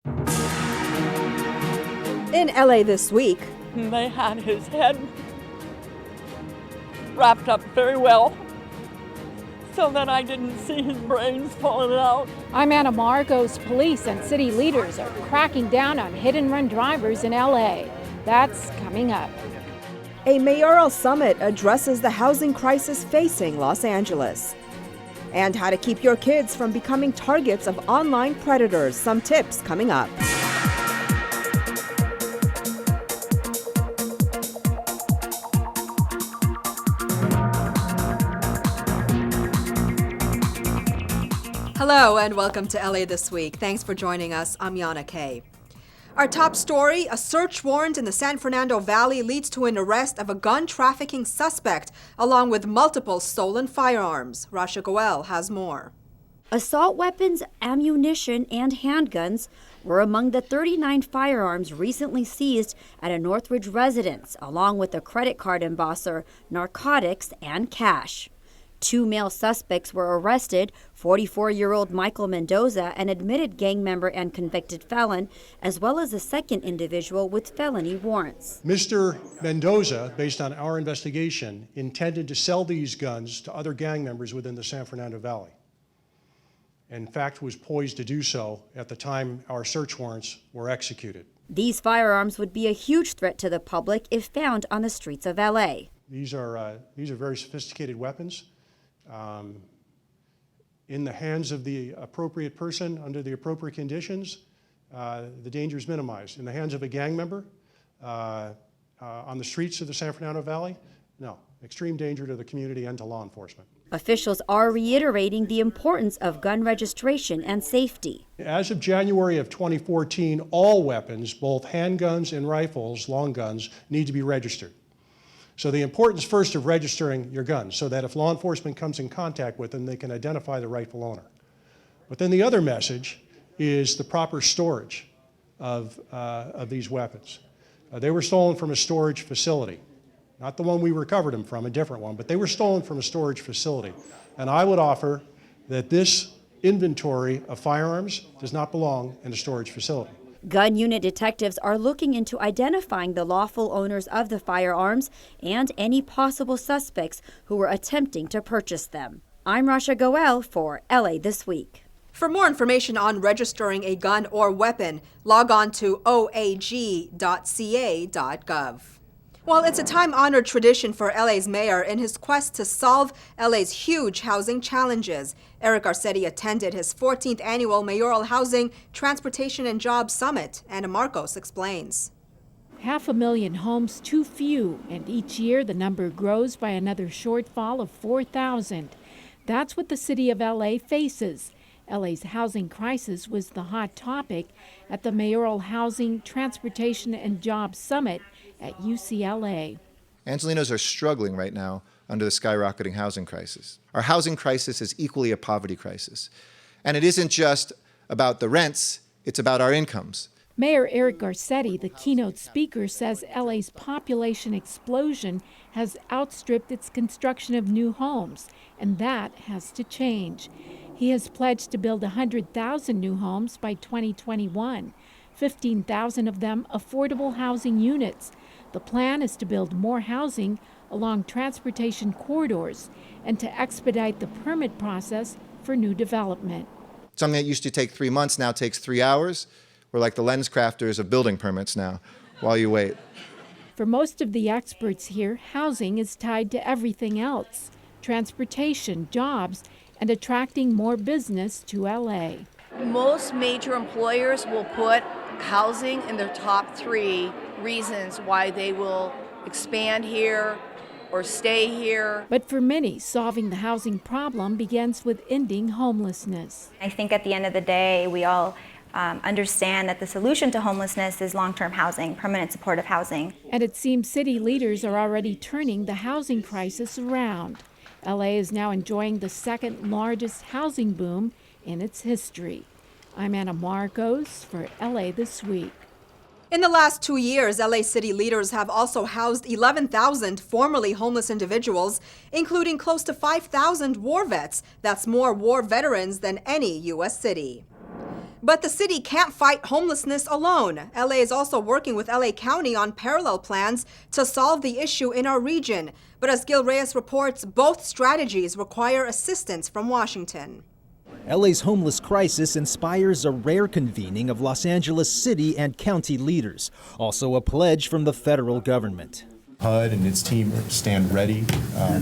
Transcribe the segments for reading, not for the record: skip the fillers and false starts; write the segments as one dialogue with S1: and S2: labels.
S1: In LA this week,
S2: They had his head wrapped up very well so that I didn't see his brains falling out.
S3: I'm Anna Marcos. Police and city leaders are cracking down on hit-and-run drivers in LA. That's coming up.
S1: a mayoral summit addresses the housing crisis facing Los Angeles. And how to keep your kids from becoming targets of online predators. Some tips coming up. Hello and welcome to LA This Week. Thanks for joining us. I'm Yana Kay. Our top story, a search warrant in the San Fernando Valley leads to an arrest of a gun trafficking suspect, along with multiple stolen firearms. Rasha Goel has more.
S4: Assault weapons, ammunition, and handguns were among the 39 firearms recently seized at a Northridge residence, along with a credit card embosser, narcotics, and cash. 2 male suspects were arrested, 44-year-old Michael Mendoza, an admitted gang member and convicted felon, as well as a second individual with felony warrants.
S5: Mr. Mendoza, based on our investigation, intended to sell these guns to other gang members within the San Fernando Valley. In fact, was poised to do so at the time our search warrants were executed.
S4: These firearms would be a huge threat to the public if found on the streets of LA.
S5: These are very sophisticated weapons. In the hands of the appropriate person under the appropriate conditions, the danger is minimized. In the hands of a gang member on the streets of the San Fernando Valley, no, extreme danger to the community and to law enforcement.
S4: Officials are reiterating the importance of gun registration and safety.
S5: As of January of 2014, all weapons, both handguns and rifles, long guns, need to be registered. So the importance first of registering your guns so that if law enforcement comes in contact with them, they can identify the rightful owner. But then the other message is the proper storage of these weapons. They were stolen from a storage facility, not the one we recovered them from, a different one, but they were stolen from a storage facility. And I would offer that this inventory of firearms does not belong in a storage facility.
S4: Gun unit detectives are looking into identifying the lawful owners of the firearms and any possible suspects who were attempting to purchase them. I'm Rasha Goel for LA This Week.
S1: For more information on registering a gun or weapon, log on to oag.ca.gov. Well, it's a time-honored tradition for LA's mayor in his quest to solve LA's huge housing challenges. Eric Garcetti attended his 14th annual Mayoral Housing, Transportation and Jobs Summit. Anna Marcos explains.
S3: 500,000 homes too few, and each year the number grows by another shortfall of 4,000. That's what the city of LA faces. LA's housing crisis was the hot topic at the Mayoral Housing, Transportation and Jobs Summit at UCLA.
S6: Angelenos are struggling right now under the skyrocketing housing crisis. Our housing crisis is equally a poverty crisis. And it isn't just about the rents, it's about our incomes.
S3: Mayor Eric Garcetti, the keynote speaker, says LA's population explosion has outstripped its construction of new homes, and that has to change. He has pledged to build 100,000 new homes by 2021, 15,000 of them affordable housing units. The plan is to build more housing along transportation corridors and to expedite the permit process for new development.
S6: Something that used to take 3 months now takes 3 hours. We're like the lens crafters of building permits now while you wait.
S3: For most of the experts here, housing is tied to everything else: transportation, jobs, and attracting more business to LA.
S7: Most major employers will put housing in their top 3 reasons why they will expand here or stay here.
S3: But for many, solving the housing problem begins with ending homelessness.
S8: I think at the end of the day, we all understand that the solution to homelessness is long-term housing, permanent supportive housing.
S3: And it seems city leaders are already turning the housing crisis around. LA is now enjoying the second largest housing boom in its history. I'm Anna Marcos for LA This Week.
S1: In the last 2 years, LA city leaders have also housed 11,000 formerly homeless individuals, including close to 5,000 war vets. That's more war veterans than any U.S. city. But the city can't fight homelessness alone. LA is also working with LA County on parallel plans to solve the issue in our region. But as Gil Reyes reports, both strategies require assistance from Washington.
S9: LA's homeless crisis inspires a rare convening of Los Angeles city and county leaders, also a pledge from the federal government.
S10: HUD and its team stand ready,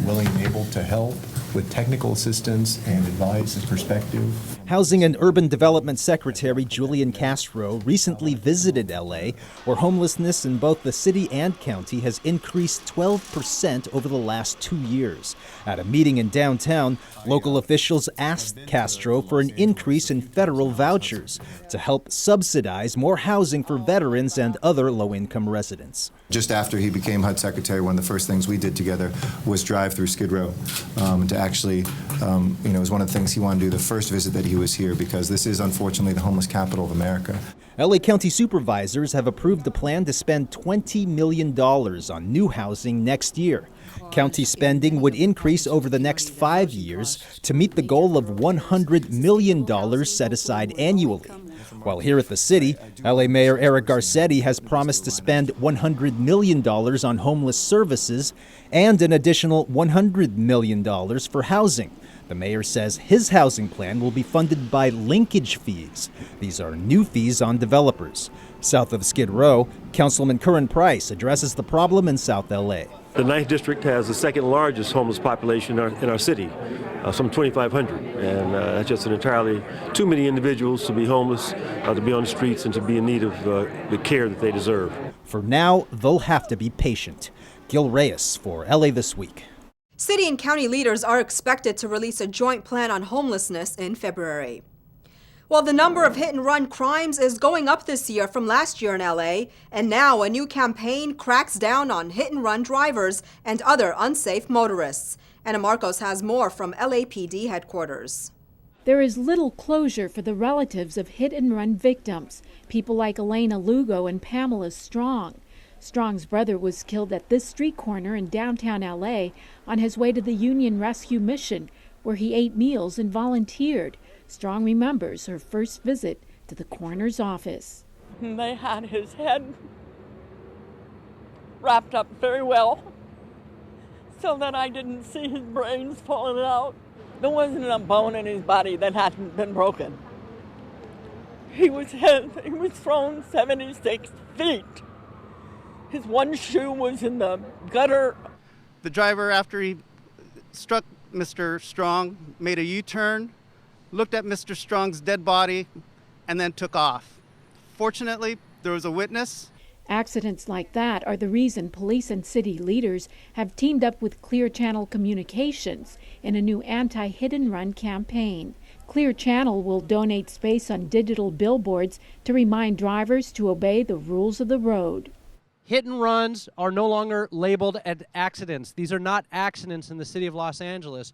S10: willing and able to help with technical assistance and advice and perspective.
S9: Housing and Urban Development Secretary Julian Castro recently visited LA, where homelessness in both the city and county has increased 12% over the last 2 years. At a meeting in downtown, local officials asked Castro for an increase in federal vouchers to help subsidize more housing for veterans and other low-income residents.
S6: Just after he became HUD Secretary, one of the first things we did together was drive through Skid Row to actually, it was one of the things he wanted to do the first visit that he was here, because this is unfortunately the homeless capital of America.
S9: LA County supervisors have approved the plan to spend $20 million on new housing next year. County spending would increase over the next 5 years to meet the goal of $100 million set aside annually. While here at the city, LA Mayor Eric Garcetti has promised to spend $100 million on homeless services and an additional $100 million for housing. The mayor says his housing plan will be funded by linkage fees. These are new fees on developers. South of Skid Row, Councilman Curran Price addresses the problem in South LA.
S11: The 9th District has the second largest homeless population in our city, some 2,500. And that's just an entirely too many individuals to be homeless, to be on the streets, and to be in need of the care that they deserve.
S9: For now, they'll have to be patient. Gil Reyes for LA This Week.
S1: City and county leaders are expected to release a joint plan on homelessness in February. Well, the number of hit-and-run crimes is going up this year from last year in LA, and now a new campaign cracks down on hit-and-run drivers and other unsafe motorists. Anna Marcos has more from LAPD headquarters.
S3: There is little closure for the relatives of hit-and-run victims, people like Elena Lugo and Pamela Strong. Strong's brother was killed at this street corner in downtown LA on his way to the Union Rescue Mission, where he ate meals and volunteered. Strong remembers her first visit to the coroner's office.
S2: They had his head wrapped up very well so that I didn't see his brains falling out. There wasn't a bone in his body that hadn't been broken. He was thrown 76 feet. His one shoe was in the gutter.
S12: The driver, after he struck Mr. Strong, made a U-turn, looked at Mr. Strong's dead body, and then took off. Fortunately, there was a witness.
S3: Accidents like that are the reason police and city leaders have teamed up with Clear Channel Communications in a new anti-hit-and-run campaign. Clear Channel will donate space on digital billboards to remind drivers to obey the rules of the road.
S13: Hit and runs are no longer labeled as accidents. These are not accidents in the city of Los Angeles.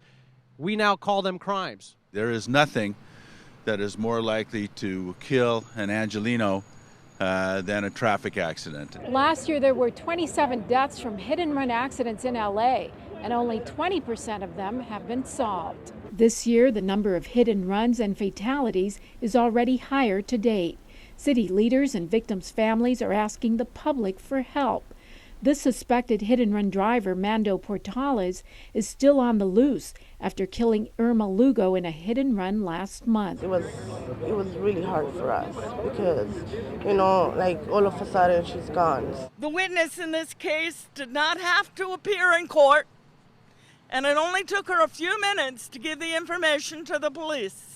S13: We now call them crimes.
S14: There is nothing that is more likely to kill an Angelino than a traffic accident.
S3: Last year there were 27 deaths from hit-and-run accidents in LA, and only 20% of them have been solved. This year the number of hit-and-runs and fatalities is already higher to date. City leaders and victims' families are asking the public for help. This suspected hit-and-run driver, Mando Portales, is still on the loose after killing Irma Lugo in a hit-and-run last month.
S15: It was really hard for us because, all of a sudden she's gone.
S2: The witness in this case did not have to appear in court, and it only took her a few minutes to give the information to the police.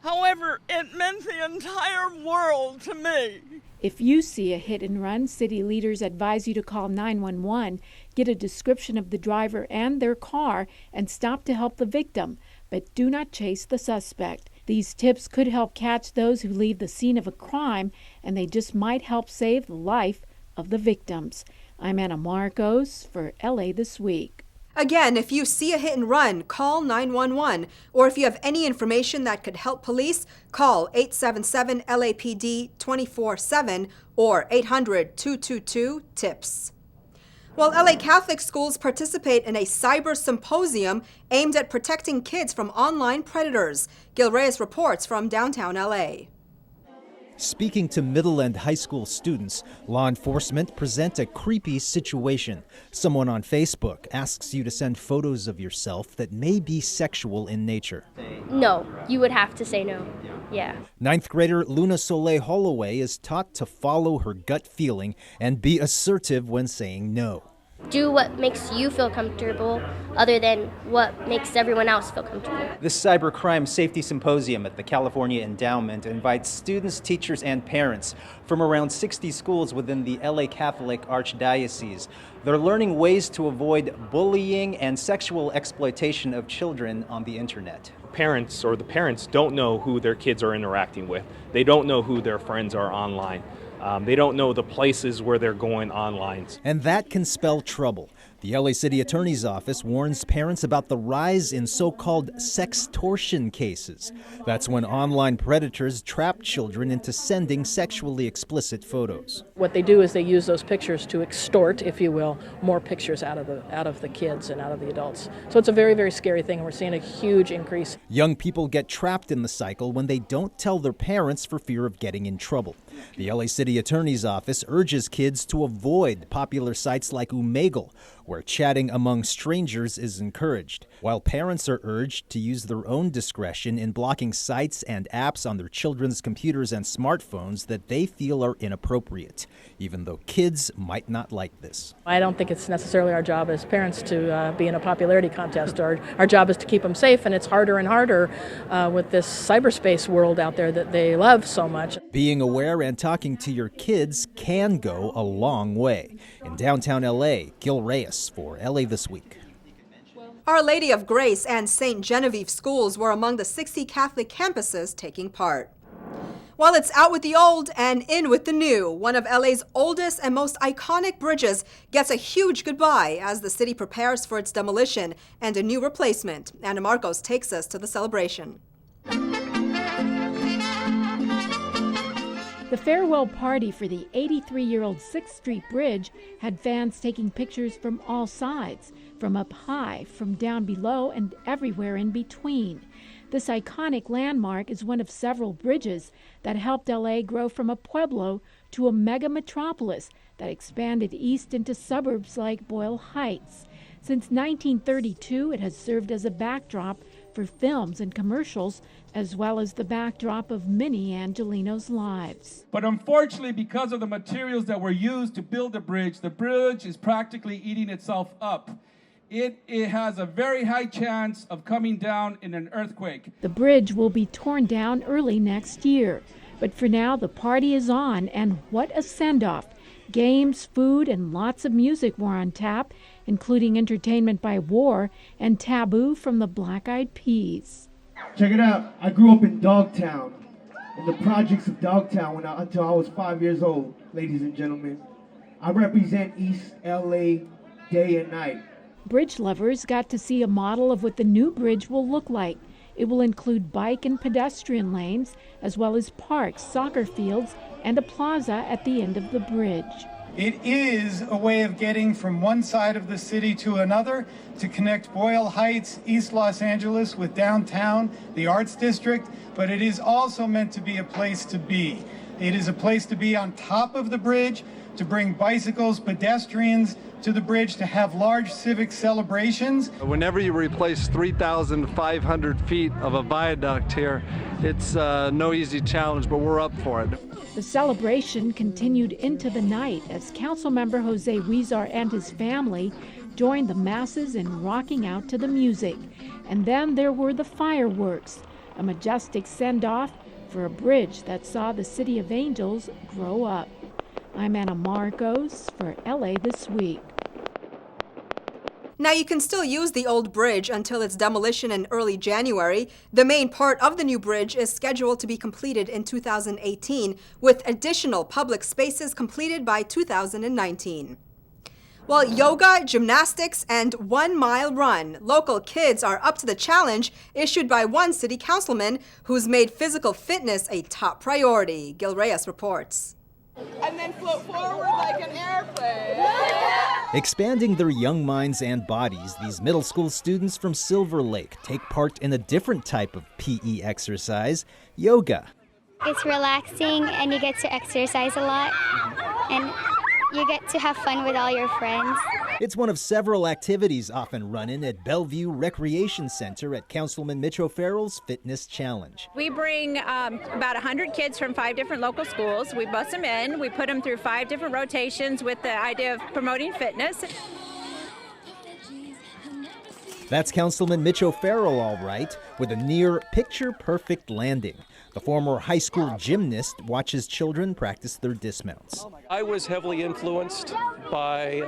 S2: However, it meant the entire world to me.
S3: If you see a hit and run, city leaders advise you to call 911, get a description of the driver and their car, and stop to help the victim, but do not chase the suspect. These tips could help catch those who leave the scene of a crime, and they just might help save the life of the victims. I'm Anna Marcos for LA This Week.
S1: Again, if you see a hit and run, call 911. Or if you have any information that could help police, call 877-LAPD 24/7 or 800-222-TIPS. Well, LA Catholic schools participate in a cyber symposium aimed at protecting kids from online predators. Gil Reyes reports from downtown LA.
S9: Speaking to middle and high school students, law enforcement present a creepy situation. Someone on Facebook asks you to send photos of yourself that may be sexual in nature.
S16: No, you would have to say no. Yeah.
S9: Ninth grader Luna Soleil Holloway is taught to follow her gut feeling and be assertive when saying no.
S16: Do what makes you feel comfortable other than what makes everyone else feel comfortable.
S17: This cybercrime safety symposium at the California Endowment invites students, teachers, and parents from around 60 schools within the LA Catholic Archdiocese. They're learning ways to avoid bullying and sexual exploitation of children on the internet.
S18: Parents or the parents don't know who their kids are interacting with. They don't know who their friends are online. They don't know the places where they're going online.
S9: And that can spell trouble. The LA City Attorney's Office warns parents about the rise in so-called sextortion cases. That's when online predators trap children into sending sexually explicit photos.
S19: What they do is they use those pictures to extort, if you will, more pictures out of the kids and out of the adults. So it's a very, very scary thing. We're seeing a huge increase.
S9: Young people get trapped in the cycle when they don't tell their parents for fear of getting in trouble. The LA City Attorney's Office urges kids to avoid popular sites like Omegle, where chatting among strangers is encouraged, while parents are urged to use their own discretion in blocking sites and apps on their children's computers and smartphones that they feel are inappropriate, even though kids might not like this.
S19: I don't think it's necessarily our job as parents to be in a popularity contest. Our job is to keep them safe, and it's harder and harder with this cyberspace world out there that they love so much.
S9: Being aware and talking to your kids can go a long way. In downtown LA, Gil Reyes for LA This Week.
S1: Our Lady of Grace and St. Genevieve schools were among the 60 Catholic campuses taking part. Well, it's out with the old and in with the new. One of LA's oldest and most iconic bridges gets a huge goodbye as the city prepares for its demolition and a new replacement. Anna Marcos takes us to the celebration.
S3: The farewell party for the 83-year-old 6th Street Bridge had fans taking pictures from all sides, from up high, from down below, and everywhere in between. This iconic landmark is one of several bridges that helped LA grow from a pueblo to a mega metropolis that expanded east into suburbs like Boyle Heights. Since 1932, it has served as a backdrop for films and commercials, as well as the backdrop of many Angelenos' lives.
S20: But unfortunately, because of the materials that were used to build the bridge is practically eating itself up. It has a very high chance of coming down in an earthquake.
S3: The bridge will be torn down early next year. But for now, the party is on, and what a send-off. Games, food, and lots of music were on tap, including entertainment by War and Taboo from the Black Eyed Peas.
S21: Check it out. I grew up in Dogtown, in the projects of Dogtown until I was 5 years old, ladies and gentlemen. I represent East LA day and night.
S3: Bridge lovers got to see a model of what the new bridge will look like. It will include bike and pedestrian lanes, as well as parks, soccer fields, and a plaza at the end of the bridge.
S22: It is a way of getting from one side of the city to another to connect Boyle Heights, East Los Angeles with downtown, the Arts District, but it is also meant to be a place to be. It is a place to be on top of the bridge, to bring bicycles, pedestrians to the bridge, to have large civic celebrations.
S23: Whenever you replace 3,500 feet of a viaduct here, it's no easy challenge, but we're up for it.
S3: The celebration continued into the night as Councilmember Jose Huizar and his family joined the masses in rocking out to the music. And then there were the fireworks, a majestic send-off for a bridge that saw the City of Angels grow up. I'm Anna Marcos for LA This Week.
S1: Now, you can still use the old bridge until its demolition in early January. The main part of the new bridge is scheduled to be completed in 2018, with additional public spaces completed by 2019. Well, yoga, gymnastics, and 1 mile run. Local kids are up to the challenge issued by one city councilman who's made physical fitness a top priority. Gil Reyes reports.
S4: And then float forward like an airplane.
S9: Expanding their young minds and bodies, these middle school students from Silver Lake take part in a different type of PE exercise, yoga.
S5: It's relaxing and you get to exercise a lot and you get to have fun with all your friends.
S9: It's one of several activities often run in at Bellevue Recreation Center at Councilman Mitch O'Farrell's Fitness Challenge.
S7: We bring about 100 kids from 5 different local schools. We bus them in. We put them through 5 different rotations with the idea of promoting fitness.
S9: That's Councilman Mitch O'Farrell, all right, with a near picture-perfect landing. The former high school gymnast watches children practice their dismounts.
S24: I was heavily influenced by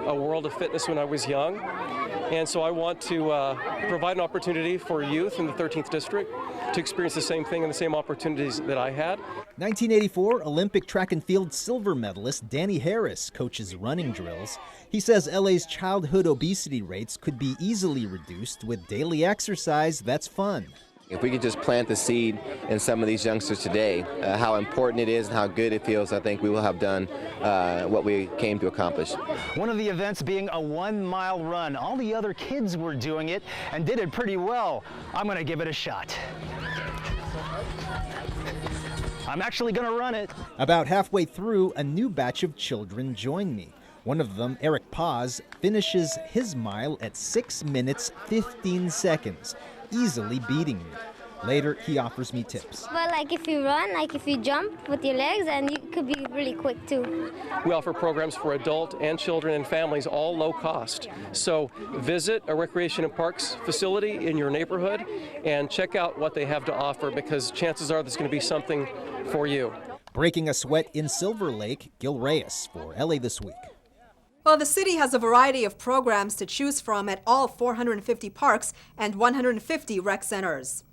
S24: a world of fitness when I was young, and so I want to provide an opportunity for youth in the 13th District to experience the same thing and the same opportunities that I had.
S9: 1984 Olympic track and field silver medalist Danny Harris coaches running drills. He says LA's childhood obesity rates could be easily reduced with daily exercise that's fun.
S25: If we could just plant the seed in some of these youngsters today, how important it is and how good it feels, I think we will have done what we came to accomplish.
S26: One of the events being a 1-mile run. All the other kids were doing it and did it pretty well. I'm going to give it a shot. I'm actually going to run it.
S9: About halfway through, a new batch of children join me. One of them, Eric Paz, finishes his mile at 6 minutes, 15 seconds. Easily beating me. Later, he offers me tips.
S5: But like if you run, like if you jump with your legs, and you could be really quick too.
S24: We offer programs for adult and children and families, all low cost. So visit a recreation and parks facility in your neighborhood and check out what they have to offer, because chances are there's going to be something for you.
S9: Breaking a sweat in Silver Lake, Gil Reyes for LA This Week.
S1: Well, the city has a variety of programs to choose from at all 450 parks and 150 rec centers.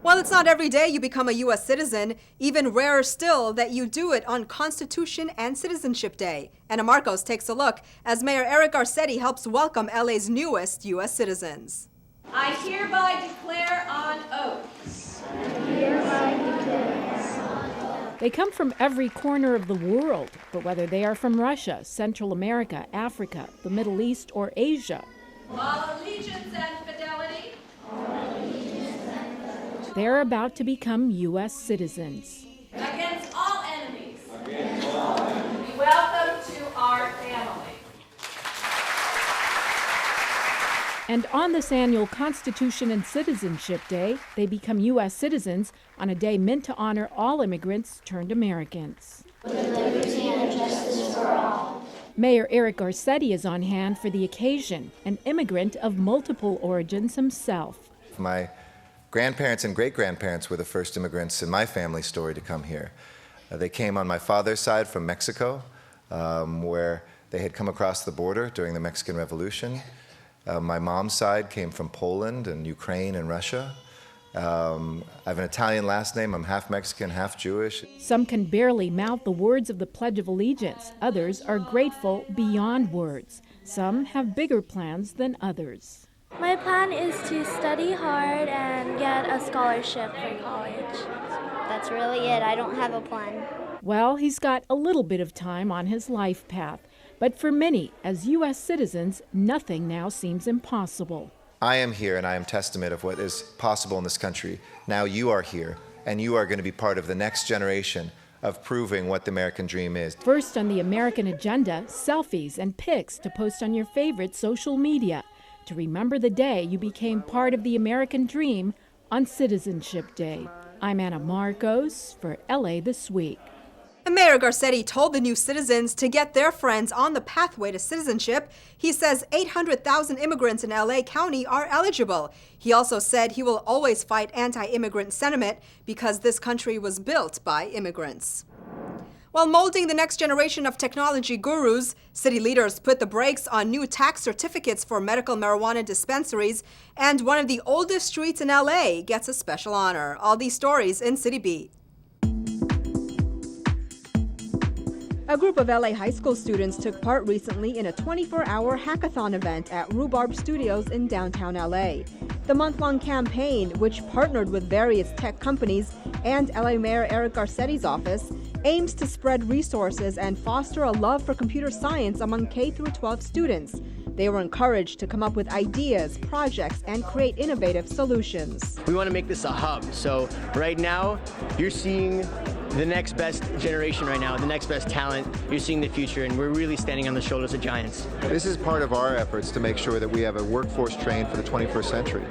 S1: Well, it's not every day you become a U.S. citizen, even rarer still that you do it on Constitution and Citizenship Day. Anna Marcos takes a look as Mayor Eric Garcetti helps welcome LA's newest U.S. citizens.
S27: I hereby declare on oath.
S3: They come from every corner of the world, but whether they are from Russia, Central America, Africa, the Middle East, or Asia,
S27: All allegiance and fidelity.
S3: they're about to become U.S. citizens.
S27: Against all enemies. Welcome to our family.
S3: And on this annual Constitution and Citizenship Day, they become U.S. citizens on a day meant to honor all immigrants turned Americans.
S5: With liberty and justice for all.
S3: Mayor Eric Garcetti is on hand for the occasion, an immigrant of multiple origins himself.
S6: My grandparents and great-grandparents were the first immigrants in my family story to come here. They came on my father's side from Mexico, where they had come across the border during the Mexican Revolution. My mom's side came from Poland and Ukraine and Russia. I have an Italian last name. I'm half Mexican, half Jewish.
S3: Some can barely mouth the words of the Pledge of Allegiance. Others are grateful beyond words. Some have bigger plans than others.
S28: My plan is to study hard and get a scholarship for college.
S5: That's really it. I don't have a plan.
S3: Well, he's got a little bit of time on his life path. But for many, as U.S. citizens, nothing now seems impossible.
S6: I am here, and I am testament of what is possible in this country. Now you are here, and you are going to be part of the next generation of proving what the American dream is.
S3: First on the American agenda, selfies and pics to post on your favorite social media to remember the day you became part of the American dream on Citizenship Day. I'm Anna Marcos for LA This Week.
S1: And Mayor Garcetti told the new citizens to get their friends on the pathway to citizenship. He says 800,000 immigrants in LA County are eligible. He also said he will always fight anti-immigrant sentiment because this country was built by immigrants. While molding the next generation of technology gurus, city leaders put the brakes on new tax certificates for medical marijuana dispensaries, and one of the oldest streets in LA gets a special honor. All these stories in CityBeat. A group of LA high school students took part recently in a 24-hour hackathon event at Rhubarb Studios in downtown LA. The month-long campaign, which partnered with various tech companies and LA Mayor Eric Garcetti's office, aims to spread resources and foster a love for computer science among K-12 students. They were encouraged to come up with ideas, projects, and create innovative solutions.
S2: We want to make this a hub. So right now, you're seeing the next best generation right now, the next best talent. You're seeing the future, and we're really standing on the shoulders of giants.
S6: This is part of our efforts to make sure that we have a workforce trained for the 21st century.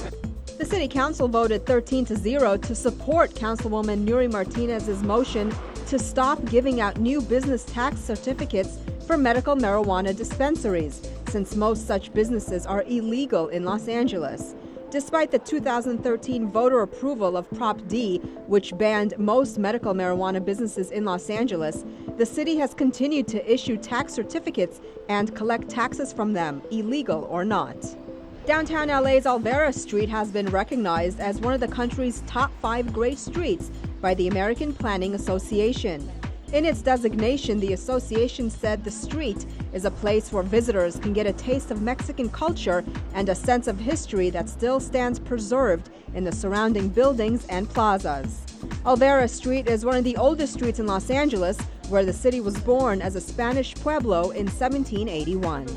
S1: The City Council voted 13-0 to support Councilwoman Nuri Martinez's motion to stop giving out new business tax certificates for medical marijuana dispensaries, since most such businesses are illegal in Los Angeles. Despite the 2013 voter approval of Prop D, which banned most medical marijuana businesses in Los Angeles, the city has continued to issue tax certificates and collect taxes from them, illegal or not. Downtown LA's Alvera Street has been recognized as one of the country's top 5 great streets by the American Planning Association. In its designation, the association said the street is a place where visitors can get a taste of Mexican culture and a sense of history that still stands preserved in the surrounding buildings and plazas. Alvera Street is one of the oldest streets in Los Angeles, where the city was born as a Spanish pueblo in 1781.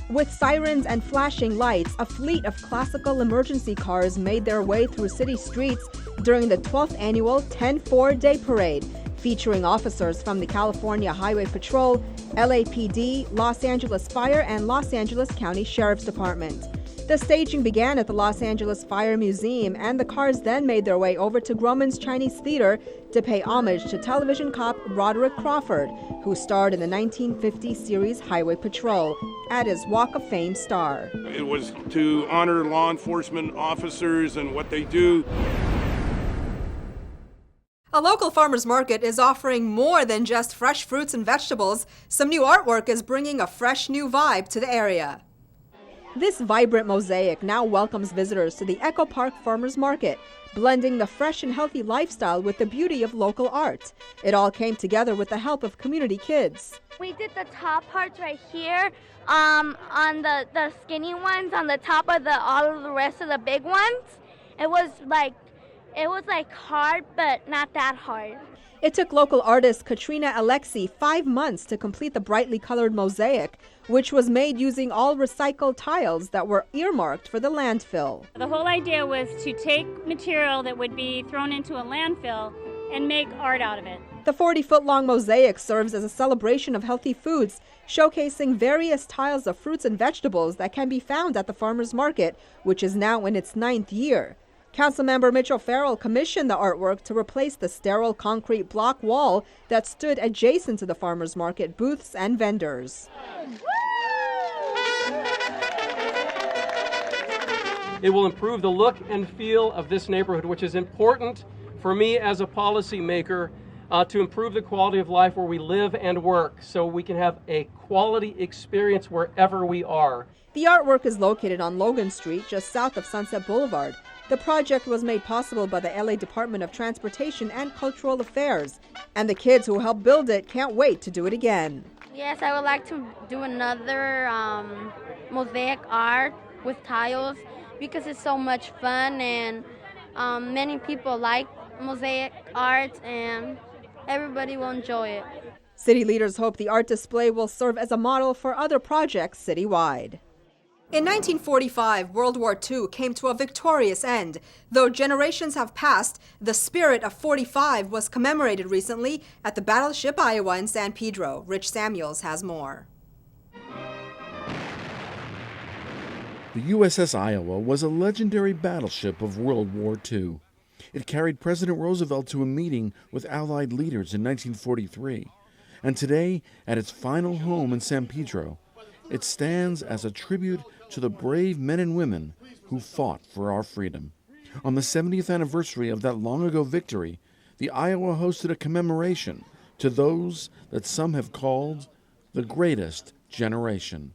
S1: With sirens and flashing lights, a fleet of classical emergency cars made their way through city streets during the 12th annual 10-4 Day Parade, featuring officers from the California Highway Patrol, LAPD, Los Angeles Fire, and Los Angeles County Sheriff's Department. The staging began at the Los Angeles Fire Museum, and the cars then made their way over to Grauman's Chinese Theater to pay homage to television cop Roderick Crawford, who starred in the 1950 series Highway Patrol, at his Walk of Fame star.
S8: It was to honor law enforcement officers and what they do.
S1: A local farmer's market is offering more than just fresh fruits and vegetables. Some new artwork is bringing a fresh new vibe to the area. This vibrant mosaic now welcomes visitors to the Echo Park Farmers Market, blending the fresh and healthy lifestyle with the beauty of local art. It all came together with the help of community kids.
S28: We did the top parts right here, on the skinny ones on the top of all of the rest of the big ones. It was like hard, but not that hard.
S1: It took local artist Katrina Alexi 5 months to complete the brightly colored mosaic, which was made using all recycled tiles that were earmarked for the landfill.
S10: The whole idea was to take material that would be thrown into a landfill and make art out of it.
S1: The 40-foot-long mosaic serves as a celebration of healthy foods, showcasing various tiles of fruits and vegetables that can be found at the farmers market, which is now in its 9th year. Councilmember Mitch commissioned the artwork to replace the sterile concrete block wall that stood adjacent to the farmers market booths and vendors.
S11: It will improve the look and feel of this neighborhood, which is important for me as a policymaker to improve the quality of life where we live and work so we can have a quality experience wherever we are.
S1: The artwork is located on Logan Street, just south of Sunset Boulevard. The project was made possible by the LA Department of Transportation and Cultural Affairs, and the kids who helped build it can't wait to do it again.
S28: Yes, I would like to do another mosaic art with tiles because it's so much fun, and many people like mosaic art and everybody will enjoy it.
S1: City leaders hope the art display will serve as a model for other projects citywide. In 1945, World War II came to a victorious end. Though generations have passed, the spirit of 45 was commemorated recently at the Battleship Iowa in San Pedro. Rich Samuels has more.
S12: The USS Iowa was a legendary battleship of World War II. It carried President Roosevelt to a meeting with Allied leaders in 1943. And today, at its final home in San Pedro, it stands as a tribute to the brave men and women who fought for our freedom. On the 70th anniversary of that long-ago victory, the Iowa hosted a commemoration to those that some have called the greatest generation.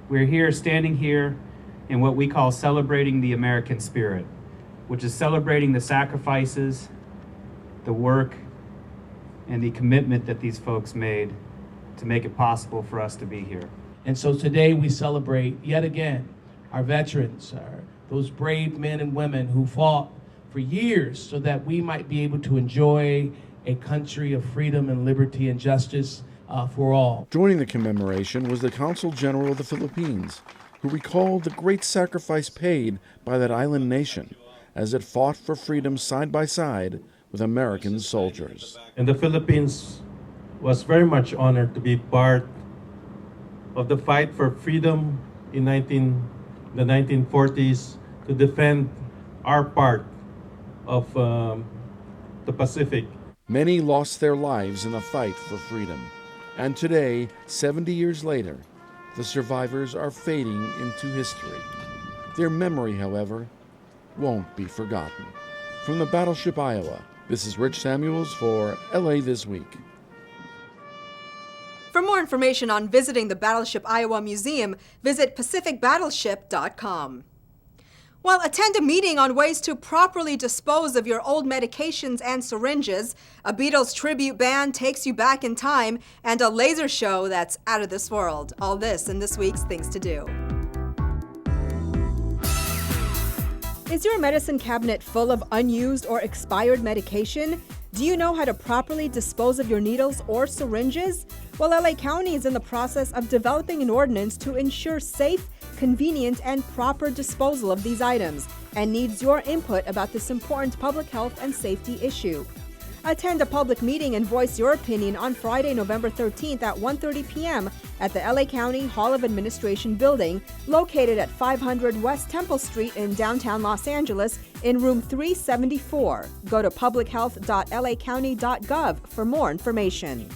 S13: We're here, standing here, in what we call celebrating the American spirit, which is celebrating the sacrifices, the work, and the commitment that these folks made to make it possible for us to be here.
S14: And so today we celebrate yet again our veterans, those brave men and women who fought for years so that we might be able to enjoy a country of freedom and liberty and justice for all.
S12: Joining the commemoration was the Consul General of the Philippines, who recalled the great sacrifice paid by that island nation as it fought for freedom side by side with American soldiers.
S15: And the Philippines was very much honored to be part of the fight for freedom in the 1940s to defend our part of the Pacific.
S12: Many lost their lives in the fight for freedom. And today, 70 years later, the survivors are fading into history. Their memory, however, won't be forgotten. From the Battleship, Iowa, this is Rich Samuels for LA This Week.
S1: For more information on visiting the Battleship Iowa Museum, visit pacificbattleship.com. Well, attend a meeting on ways to properly dispose of your old medications and syringes, a Beatles tribute band takes you back in time, and a laser show that's out of this world. All this in this week's Things to Do. Is your medicine cabinet full of unused or expired medication? Do you know how to properly dispose of your needles or syringes? Well, LA County is in the process of developing an ordinance to ensure safe, convenient, and proper disposal of these items, and needs your input about this important public health and safety issue. Attend a public meeting and voice your opinion on Friday, November 13th at 1:30 p.m. at the LA County Hall of Administration building, located at 500 West Temple Street in downtown Los Angeles in room 374. Go to publichealth.lacounty.gov for more information.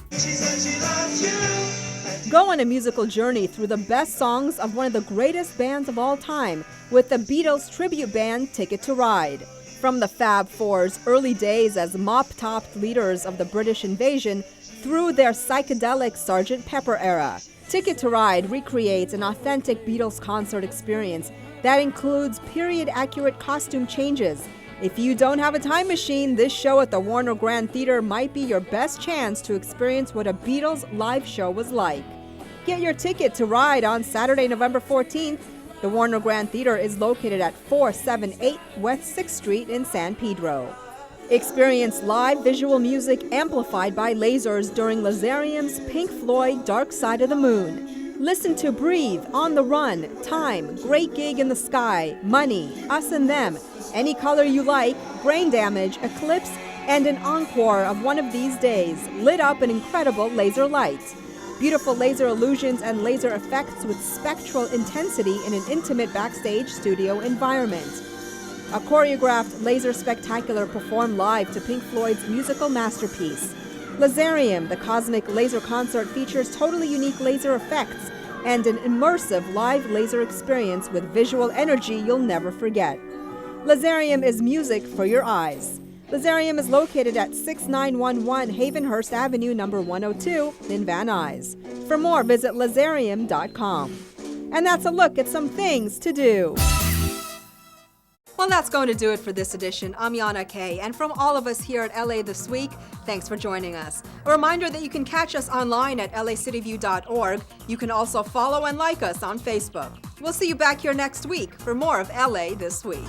S1: Go on a musical journey through the best songs of one of the greatest bands of all time with the Beatles tribute band Ticket to Ride. From the Fab Four's early days as mop-topped leaders of the British invasion through their psychedelic Sgt. Pepper era, Ticket to Ride recreates an authentic Beatles concert experience that includes period-accurate costume changes. If you don't have a time machine, this show at the Warner Grand Theater might be your best chance to experience what a Beatles live show was like. Get your ticket to Ride on Saturday, November 14th. The Warner Grand Theater is located at 478 West 6th Street in San Pedro. Experience live visual music amplified by lasers during Lazarium's Pink Floyd Dark Side of the Moon. Listen to Breathe, On the Run, Time, Great Gig in the Sky, Money, Us and Them, Any Color You Like, Brain Damage, Eclipse, and an encore of One of These Days, lit up in incredible laser light. Beautiful laser illusions and laser effects with spectral intensity in an intimate backstage studio environment. A choreographed laser spectacular performed live to Pink Floyd's musical masterpiece. Lazarium, the cosmic laser concert, features totally unique laser effects and an immersive live laser experience with visual energy you'll never forget. Lazarium is music for your eyes. Lazarium is located at 6911 Havenhurst Avenue, number 102 in Van Nuys. For more, visit lazarium.com. And that's a look at some things to do. Well, that's going to do it for this edition. I'm Yana Kay, and from all of us here at LA This Week, thanks for joining us. A reminder that you can catch us online at lacityview.org. You can also follow and like us on Facebook. We'll see you back here next week for more of LA This Week.